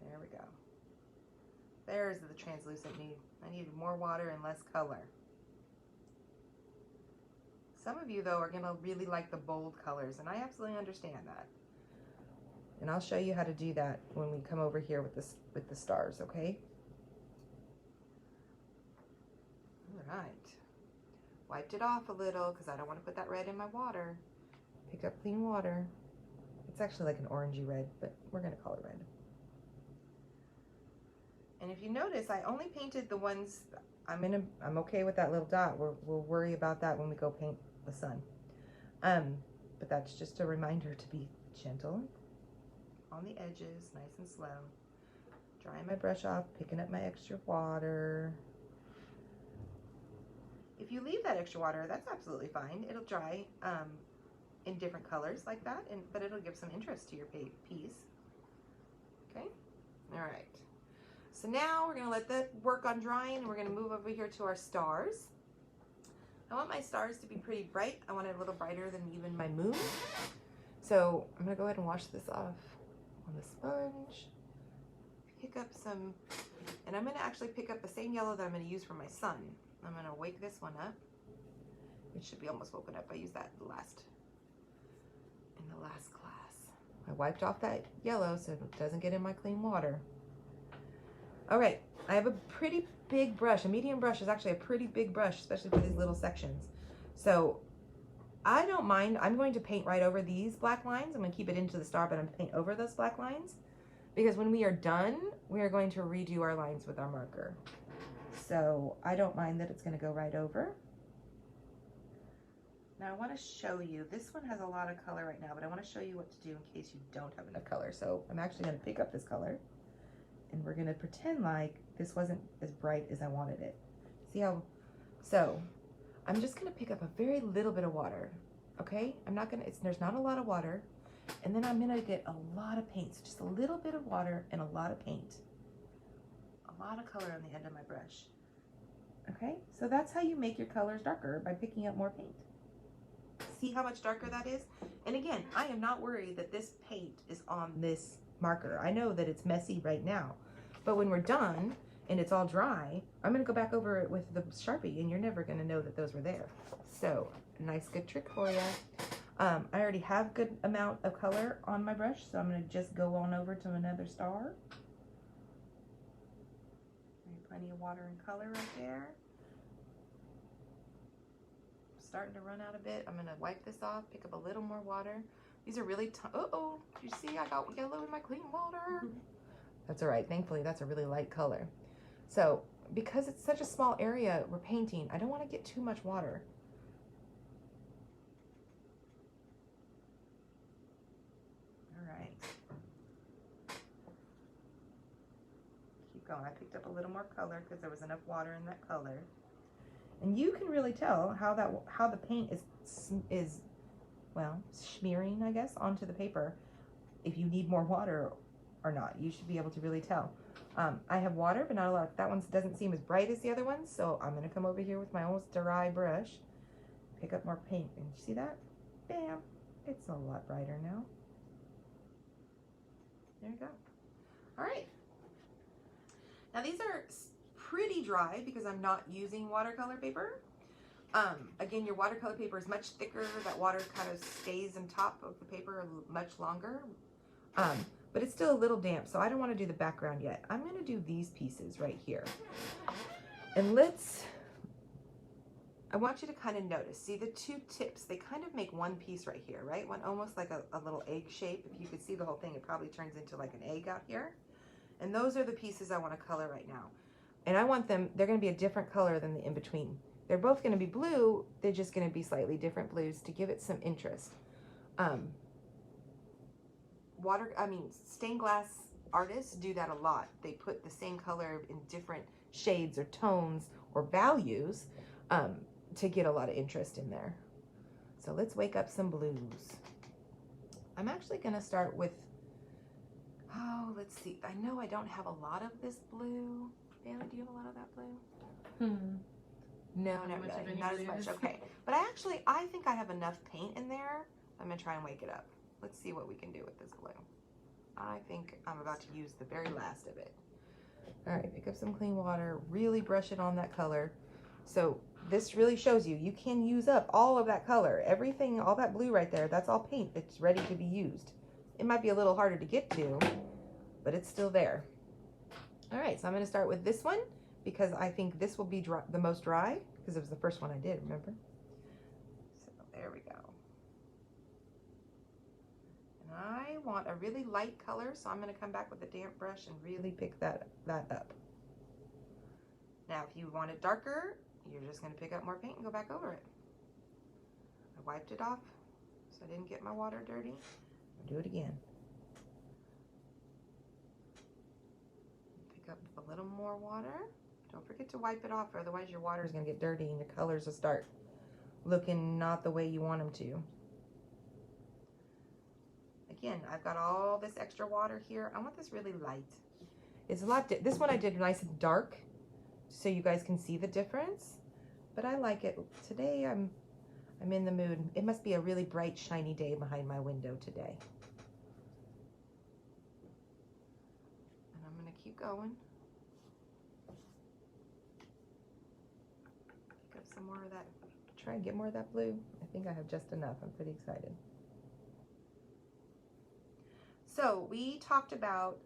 Speaker 1: There we go. There's the translucent need. I needed more water and less color. Some of you, though, are going to really like the bold colors, and I absolutely understand that. And I'll show you how to do that when we come over here with the stars, okay? All right. Wiped it off a little because I don't want to put that red in my water. Pick up clean water. It's actually like an orangey red, but we're going to call it red. And if you notice, I only painted the ones, I'm okay with that little dot. We'll worry about that when we go paint the sun. But that's just a reminder to be gentle on the edges, nice and slow. Drying my brush off, picking up my extra water. If you leave that extra water, that's absolutely fine. It'll dry in different colors like that, but it'll give some interest to your piece. Okay, all right. So now we're gonna let that work on drying, and we're gonna move over here to our stars. I want my stars to be pretty bright. I want it a little brighter than even my moon. So I'm gonna go ahead and wash this off on the sponge. Pick up some, and I'm gonna actually pick up the same yellow that I'm gonna use for my sun. I'm gonna wake this one up. It should be almost woken up. I used that in the last class. I wiped off that yellow so it doesn't get in my clean water. All right, I have a pretty big brush. A medium brush is actually a pretty big brush, especially for these little sections. So I don't mind. I'm going to paint right over these black lines. I'm going to keep it into the star, but I'm going to paint over those black lines because when we are done, we are going to redo our lines with our marker. So I don't mind that it's going to go right over. Now I want to show you, this one has a lot of color right now, but I want to show you what to do in case you don't have enough color. So I'm actually going to pick up this color and we're going to pretend like this wasn't as bright as I wanted it. See how, so I'm just going to pick up a very little bit of water. Okay, I'm not going to, there's not a lot of water. And then I'm going to get a lot of paint, so just a little bit of water and a lot of paint. A lot of color on the end of my brush. Okay, so that's how you make your colors darker, by picking up more paint. See how much darker that is? And again, I am not worried that this paint is on this marker. I know that it's messy right now, but when we're done and it's all dry, I'm gonna go back over it with the Sharpie and you're never gonna know that those were there. So, nice good trick for you. I already have good amount of color on my brush, so I'm gonna just go on over to another star. Plenty of water and color right there. Starting to run out a bit. I'm gonna wipe this off, pick up a little more water. These are really, uh-oh, you see I got yellow in my clean water. That's all right, thankfully that's a really light color. So, because it's such a small area we're painting, I don't wanna get too much water. All right. Keep going, I picked up a little more color because there was enough water in that color. And you can really tell how the paint is well, smearing, I guess, onto the paper. If you need more water or not, you should be able to really tell. I have water, but not a lot. That one doesn't seem as bright as the other ones, so I'm gonna come over here with my almost dry brush, pick up more paint, and you see that? Bam! It's a lot brighter now. There you go. All right. Now these are pretty dry because I'm not using watercolor paper. Again, your watercolor paper is much thicker. That water kind of stays on top of the paper much longer. But it's still a little damp, so I don't want to do the background yet. I'm going to do these pieces right here. And I want you to kind of notice. See the two tips, they kind of make one piece right here, right? One almost like a little egg shape. If you could see the whole thing, it probably turns into like an egg out here. And those are the pieces I want to color right now. And I want them, they're going to be a different color than the in-between. They're both going to be blue, they're just going to be slightly different blues to give it some interest. Stained glass artists do that a lot. They put the same color in different shades or tones or values to get a lot of interest in there. So let's wake up some blues. I'm actually going to start with, let's see. I know I don't have a lot of this blue. Bailey, do you have a lot of that blue? No, not really. Not as much. Okay. But I think I have enough paint in there. I'm going to try and wake it up. Let's see what we can do with this blue. I think I'm about to use the very last of it. All right, pick up some clean water, really brush it on that color. So this really shows you can use up all of that color. Everything, all that blue right there, that's all paint that's ready to be used. It might be a little harder to get to, but it's still there. All right, so I'm going to start with this one because I think this will be the most dry because it was the first one I did, remember? So there we go. And I want a really light color, so I'm going to come back with a damp brush and really pick that up. Now, if you want it darker, you're just going to pick up more paint and go back over it. I wiped it off so I didn't get my water dirty. I'll do it again. Pick up a little more water. Don't forget to wipe it off, or otherwise your water is going to get dirty and your colors will start looking not the way you want them to. Again, I've got all this extra water here. I want this really light. It's a lot. This one I did nice and dark, so you guys can see the difference. But I like it. Today I'm in the mood. It must be a really bright, shiny day behind my window today. And I'm gonna keep going. Pick up some more of that. Try and get more of that blue. I think I have just enough. I'm pretty excited. So we talked about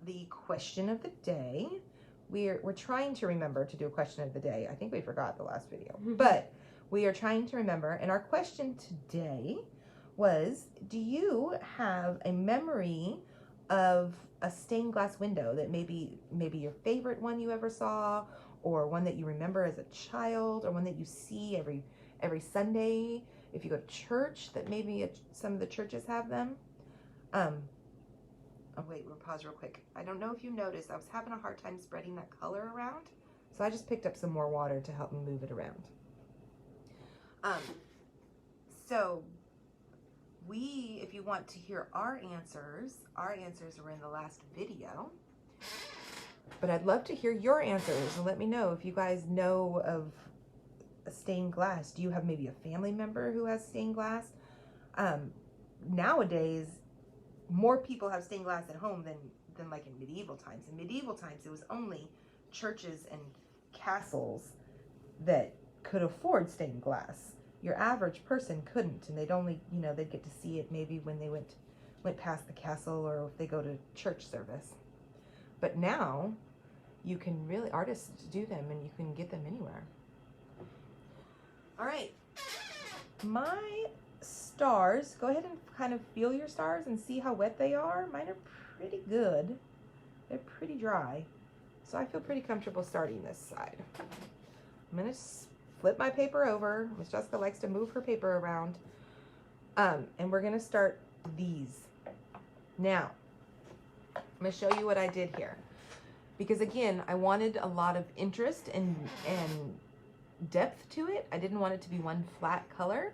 Speaker 1: the question of the day. We're trying to remember to do a question of the day. I think we forgot the last video, but we are trying to remember. And our question today was, do you have a memory of a stained glass window that maybe your favorite one you ever saw, or one that you remember as a child, or one that you see every Sunday if you go to church, that maybe some of the churches have them? Oh wait, we'll pause real quick. I don't know if you noticed, I was having a hard time spreading that color around, so I just picked up some more water to help me move it around. So if you want to hear our answers were in the last video. But I'd love to hear your answers and let me know if you guys know of a stained glass. Do you have maybe a family member who has stained glass? Nowadays, more people have stained glass at home than like in medieval times. In medieval times, it was only churches and castles that could afford stained glass. Your average person couldn't, and they'd only, they'd get to see it maybe when they went past the castle, or if they go to church service. But now, you can really, artists do them, and you can get them anywhere. All right, my stars, go ahead and kind of feel your stars and see how wet they are. Mine are pretty good. They're pretty dry. So I feel pretty comfortable starting this side. I'm going to flip my paper over. Miss Jessica likes to move her paper around. And we're going to start these. Now, I'm going to show you what I did here. Because again, I wanted a lot of interest and depth to it. I didn't want it to be one flat color.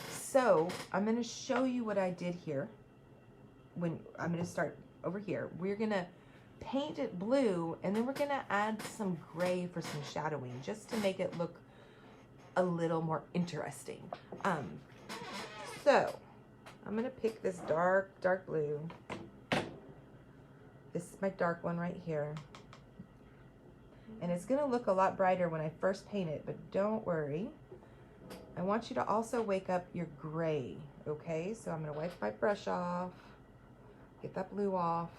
Speaker 1: So I'm going to show you what I did here. When I'm going to start over here, we're going to paint it blue, and then we're going to add some gray for some shadowing, just to make it look a little more interesting. So I'm going to pick this dark blue. This is my dark one right here. And it's going to look a lot brighter when I first paint it, but don't worry. I want you to also wake up your gray, okay? So I'm going to wipe my brush off, get that blue off,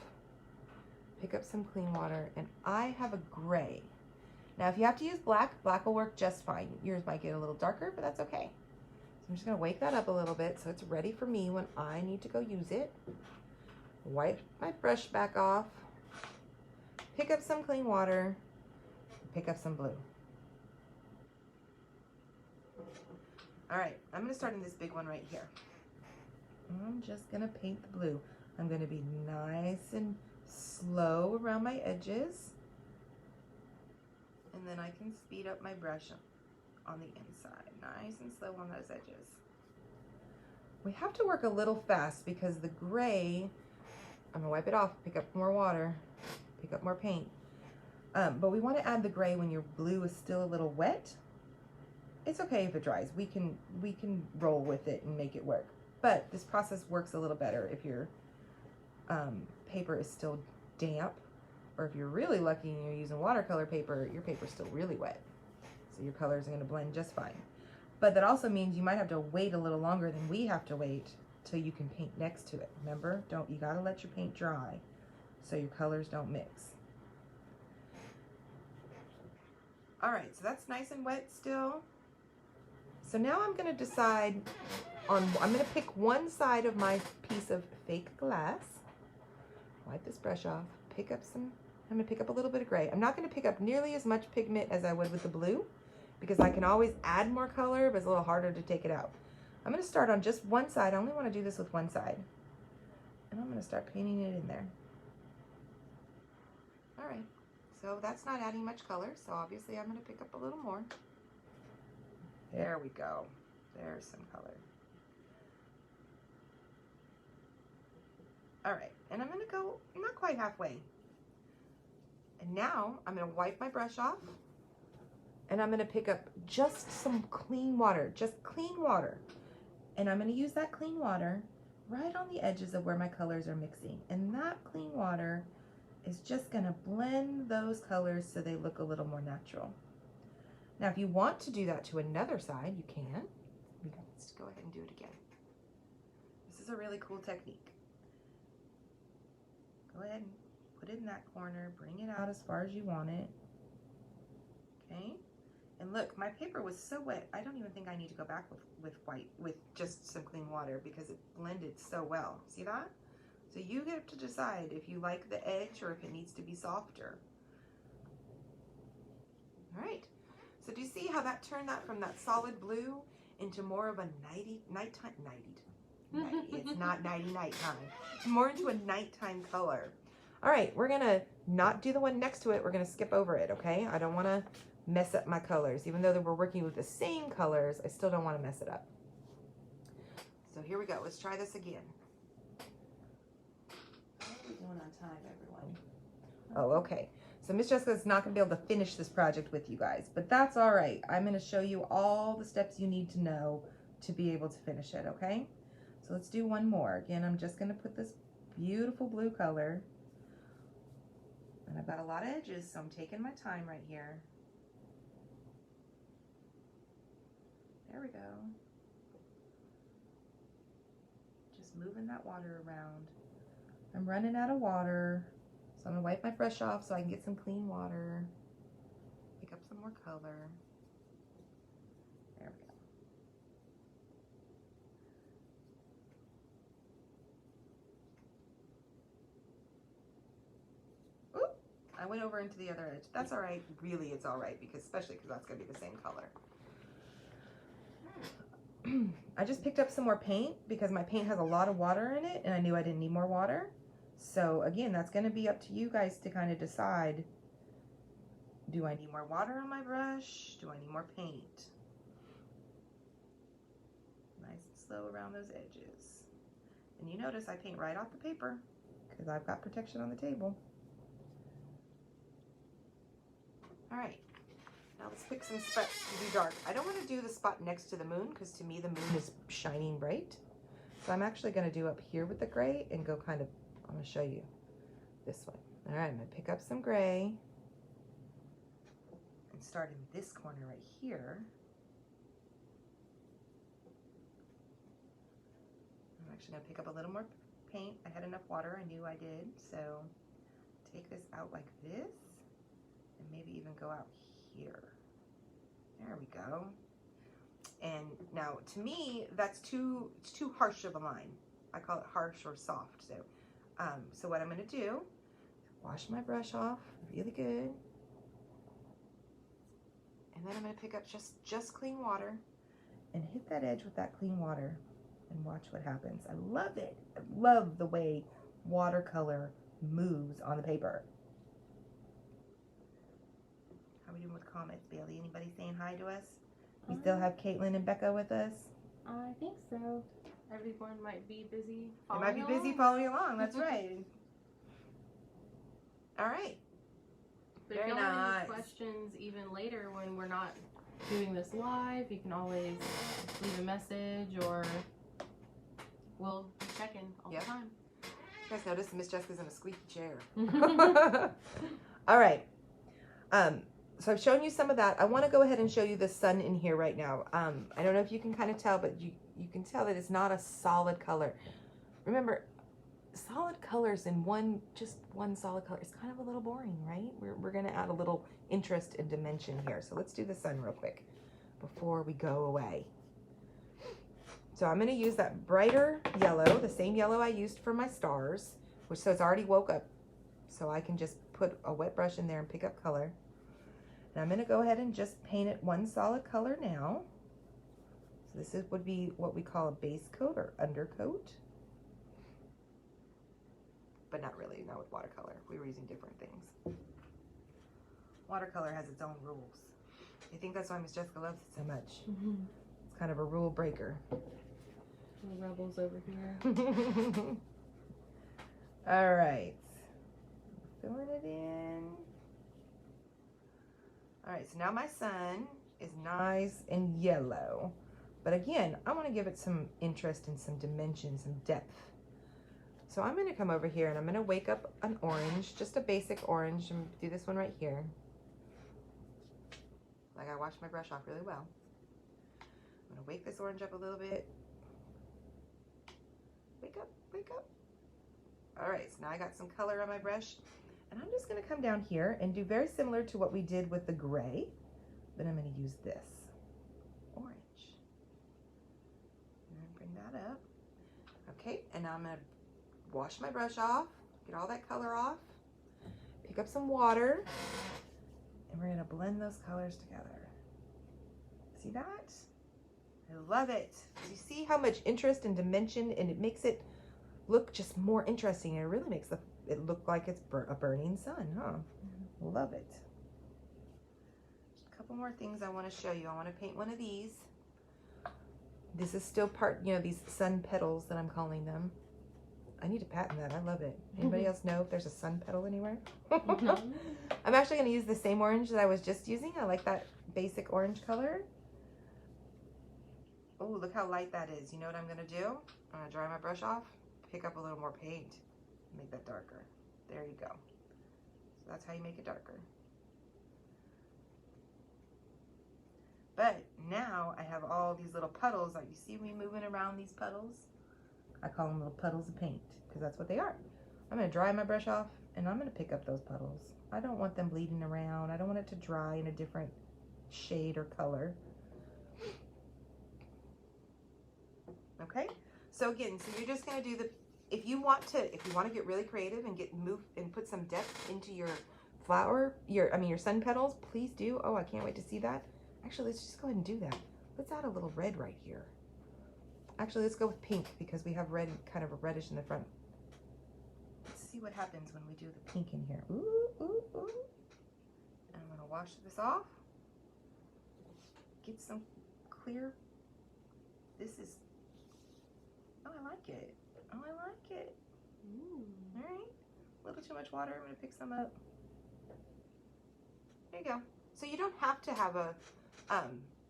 Speaker 1: pick up some clean water, and I have a gray. Now, if you have to use black, black will work just fine. Yours might get a little darker, but that's okay. So I'm just going to wake that up a little bit so it's ready for me when I need to go use it. Wipe my brush back off, pick up some clean water, pick up some blue. All right, I'm going to start in this big one right here. I'm just going to paint the blue. I'm going to be nice and slow around my edges. And then I can speed up my brush on the inside. Nice and slow on those edges. We have to work a little fast because the gray, I'm going to wipe it off, pick up more water, pick up more paint. But we want to add the gray when your blue is still a little wet. It's okay if it dries. We can roll with it and make it work. But this process works a little better if your paper is still damp, or if you're really lucky and you're using watercolor paper, your paper's still really wet. So your colors are going to blend just fine. But that also means you might have to wait a little longer than we have to wait till you can paint next to it. Remember, you got to let your paint dry so your colors don't mix. All right, so that's nice and wet still. So now I'm going to decide on, I'm going to pick one side of my piece of fake glass, wipe this brush off, pick up some I'm going to pick up a little bit of gray. I'm not going to pick up nearly as much pigment as I would with the blue because I can always add more color, but it's a little harder to take it out. I'm going to start on just one side. I only want to do this with one side. And I'm going to start painting it in there. All right. So that's not adding much color, so obviously I'm going to pick up a little more. There we go. There's some color. All right, and I'm going to go not quite halfway. And now I'm going to wipe my brush off, and I'm going to pick up just some clean water, just clean water. And I'm going to use that clean water right on the edges of where my colors are mixing. And that clean water is just going to blend those colors so they look a little more natural. Now, if you want to do that to another side, you can. Let's go ahead and do it again. This is a really cool technique. Go ahead and put it in that corner, bring it out as far as you want it. Okay? And look, my paper was so wet, I don't even think I need to go back with just some clean water because it blended so well. See that? So you get to decide if you like the edge or if it needs to be softer. All right. So do you see how that turned that from that solid blue into more of a nighttime? It's not nighty nighttime. More into a nighttime color. All right, we're gonna not do the one next to it. We're gonna skip over it, okay? I don't wanna mess up my colors. Even though that we're working with the same colors, I still don't wanna mess it up. So here we go, let's try this again. How are we doing on time, everyone? Oh, okay. So Miss Jessica's not gonna be able to finish this project with you guys, but that's all right. I'm gonna show you all the steps you need to know to be able to finish it, okay? So let's do one more. Again, I'm just gonna put this beautiful blue color. And I've got a lot of edges, so I'm taking my time right here. There we go. Just moving that water around. I'm running out of water, so I'm gonna wipe my brush off so I can get some clean water. Pick up some more color. There we go. Oop! I went over into the other edge. That's all right. Really, it's all right because especially because that's gonna be the same color. I just picked up some more paint because my paint has a lot of water in it and I knew I didn't need more water. So again, that's going to be up to you guys to kind of decide, do I need more water on my brush? Do I need more paint? Nice and slow around those edges. And you notice I paint right off the paper because I've got protection on the table. All right. Now let's pick some spots to do dark. I don't want to do the spot next to the moon because to me the moon is shining bright. So I'm actually going to do up here with the gray and go kind of, I'm going to show you this one. All right, I'm going to pick up some gray and start in this corner right here. I'm actually going to pick up a little more paint. I had enough water, I knew I did. So take this out like this and maybe even go out here. There we go. And now to me that's too harsh of a line. I call it harsh or soft. So what I'm going to do, wash my brush off really good, and then I'm going to pick up just clean water and hit that edge with that clean water and watch what happens. I love it. I love the way watercolor moves on the paper. How are we doing with comments, Bailey? Anybody saying hi to us? We still have Caitlin and Becca with us?
Speaker 2: I think so. Everyone might be busy
Speaker 1: They
Speaker 2: following
Speaker 1: might be busy
Speaker 2: along.
Speaker 1: following along, that's right. All right.
Speaker 2: But
Speaker 1: Very
Speaker 2: if you have
Speaker 1: nice.
Speaker 2: any questions even later when we're not doing this live, you can always leave a message or we'll be checking all
Speaker 1: Yep.
Speaker 2: the time.
Speaker 1: You guys notice Miss Jessica's in a squeaky chair. All right. So I've shown you some of that. I want to go ahead and show you the sun in here right now. I don't know if you can kind of tell, but you can tell that it's not a solid color. Remember, solid colors in just one solid color is kind of a little boring, right? We're going to add a little interest and dimension here. So let's do the sun real quick before we go away. So I'm going to use that brighter yellow, the same yellow I used for my stars, which says already woke up So I can just put a wet brush in there and pick up color. And I'm gonna go ahead and just paint it one solid color now. So this would be what we call a base coat or undercoat. But not really, not with watercolor. We were using different things. Watercolor has its own rules. I think that's why Miss Jessica loves it so much. It's kind of a rule breaker.
Speaker 2: The rebels over here.
Speaker 1: All right. Filling it in. All right, so now my sun is nice and yellow. But again, I want to give it some interest and some dimension, some depth. So I'm going to come over here and I'm going to wake up an orange, just a basic orange, and do this one right here. Like I washed my brush off really well. I'm going to wake this orange up a little bit. Wake up, wake up. All right, so now I got some color on my brush. And I'm just going to come down here and do very similar to what we did with the gray. But I'm going to use this orange. And bring that up. Okay, and now I'm going to wash my brush off, get all that color off, pick up some water, and we're going to blend those colors together. See that? I love it. You see how much interest and dimension, and it makes it look just more interesting, and it really makes it look like it's a burning sun, huh? Love it. A couple more things I want to show you. I want to paint one of these. This is still part, you know, these sun petals that I'm calling them. I need to patent that. I love it. Anybody else know if there's a sun petal anywhere? I'm actually going to use the same orange that I was just using. I like that basic orange color. Oh, look how light that is. You know what I'm going to do? I'm going to dry my brush off, pick up a little more paint, make that darker. There you go. So that's how you make it darker. But now I have all these little puddles. Like you see me moving around these puddles? I call them little puddles of paint because that's what they are. I'm going to dry my brush off and I'm going to pick up those puddles. I don't want them bleeding around. I don't want it to dry in a different shade or color. Okay, so again, so you're just going to do the, if you want to get really creative and put some depth into your flower, your sun petals, please do. Oh, I can't wait to see that. Actually, let's just go ahead and do that. Let's add a little red right here. Actually, let's go with pink because we have red, kind of a reddish in the front. Let's see what happens when we do the pink in here. Ooh, ooh, ooh. And I'm gonna wash this off. Get some clear. This is, oh, I like it. Oh, I like it.
Speaker 2: Ooh.
Speaker 1: All right, a little too much water. I'm gonna pick some up. There you go. So you don't have to have a,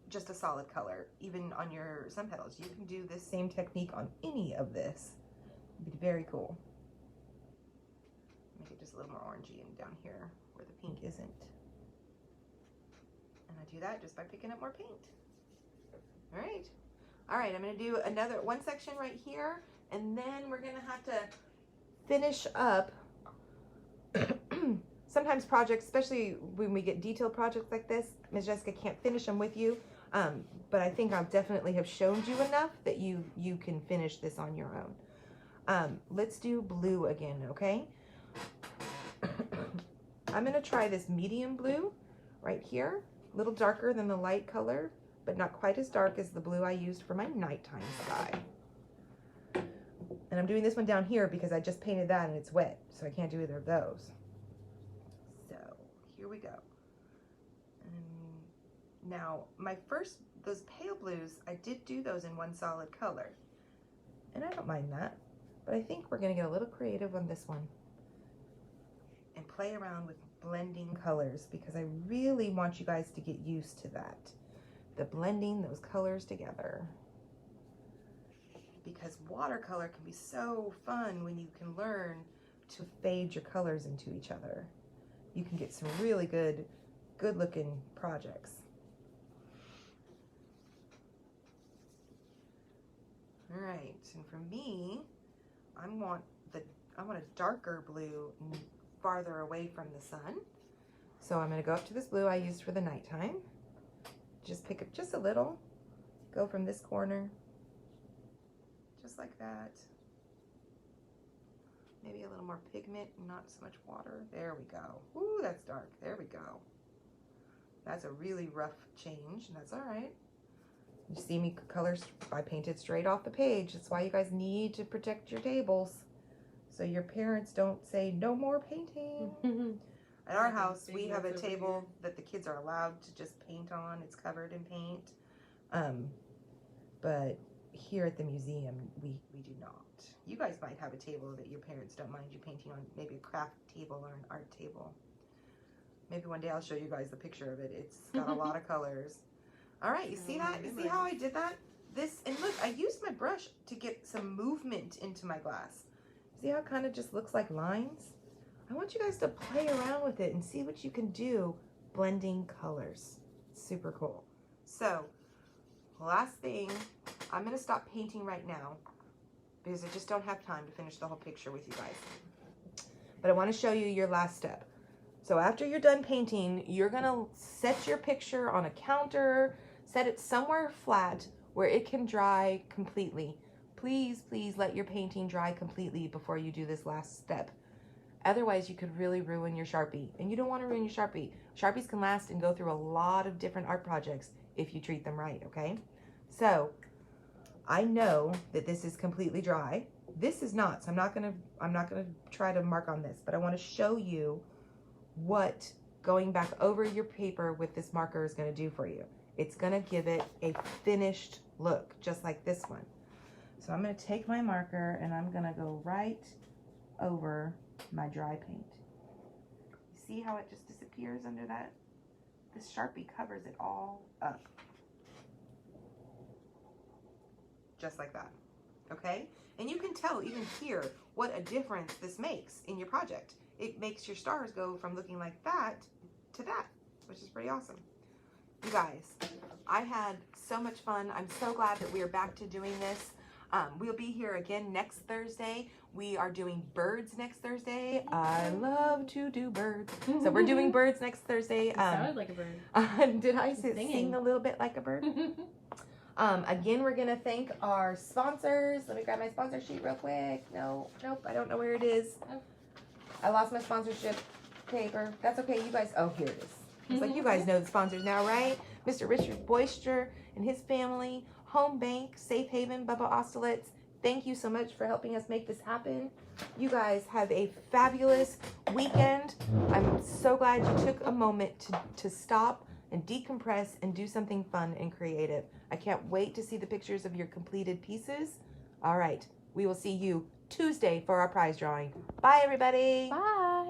Speaker 1: just a solid color, even on your sun petals. You can do this same technique on any of this. It'd be very cool. Make it just a little more orangey and down here where the pink isn't. And I do that just by picking up more paint. All right. All right, I'm gonna do one section right here, and then we're gonna have to finish up. Sometimes projects, especially when we get detailed projects like this, Ms. Jessica can't finish them with you. But I think I'll definitely have shown you enough that you can finish this on your own. Let's do blue again, okay? I'm gonna try this medium blue right here, a little darker than the light color, but not quite as dark as the blue I used for my nighttime sky. And I'm doing this one down here because I just painted that and it's wet, so I can't do either of those. So here we go. Now, those pale blues, I did do those in one solid color. And I don't mind that. But I think we're going to get a little creative on this one. And play around with blending colors because I really want you guys to get used to that. The blending those colors together. Because watercolor can be so fun when you can learn to fade your colors into each other. You can get some really good looking projects. All right, and for me, I want a darker blue farther away from the sun. So I'm gonna go up to this blue I used for the nighttime. Just pick up just a little, go from this corner, just like that, Maybe a little more pigment, not so much water. There we go. Ooh, that's dark. There we go. That's a really rough change, and that's all right. You see me colors, I painted straight off the page. That's why you guys need to protect your tables, so your parents don't say no more painting. At our house, we have a table that the kids are allowed to just paint on. It's covered in paint. But here at the museum, we do not. You guys might have a table that your parents don't mind you painting on, maybe a craft table or an art table. Maybe one day I'll show you guys the picture of it. It's got a lot of colors. All right, you see that? You see how I did that? And look, I used my brush to get some movement into my glass. See how it kind of just looks like lines? I want you guys to play around with it and see what you can do blending colors. Super cool. So, last thing, I'm going to stop painting right now because I just don't have time to finish the whole picture with you guys. But I want to show you your last step. So after you're done painting, you're going to set your picture on a counter, set it somewhere flat where it can dry completely. Please, please let your painting dry completely before you do this last step. Otherwise, you could really ruin your Sharpie, and you don't want to ruin your Sharpie. Sharpies can last and go through a lot of different art projects if you treat them right, okay? So, I know that this is completely dry. This is not, so I'm not gonna try to mark on this, but I want to show you what going back over your paper with this marker is going to do for you. It's going to give it a finished look, just like this one. So I'm going to take my marker and I'm going to go right over my dry paint. You see how it just disappears under that? This Sharpie covers it all up. Just like that. Okay? And you can tell even here what a difference this makes in your project. It makes your stars go from looking like that to that, which is pretty awesome. You guys, I had so much fun. I'm so glad that we are back to doing this. We'll be here again next Thursday. We are doing birds next Thursday. I love to do birds. So we're doing birds next Thursday.
Speaker 2: You sounded like a bird.
Speaker 1: Did I sing a little bit like a bird? Again, we're going to thank our sponsors. Let me grab my sponsor sheet real quick. Nope, I don't know where it is. I lost my sponsorship paper. That's okay, you guys. Oh, here it is. It's like you guys know the sponsors now, right? Mr. Richard Boyster and his family, Home Bank, Safe Haven, Bubba Ostolets. Thank you so much for helping us make this happen. You guys have a fabulous weekend. I'm so glad you took a moment to stop and decompress and do something fun and creative. I can't wait to see the pictures of your completed pieces. All right, we will see you Tuesday for our prize drawing. Bye, everybody.
Speaker 2: Bye.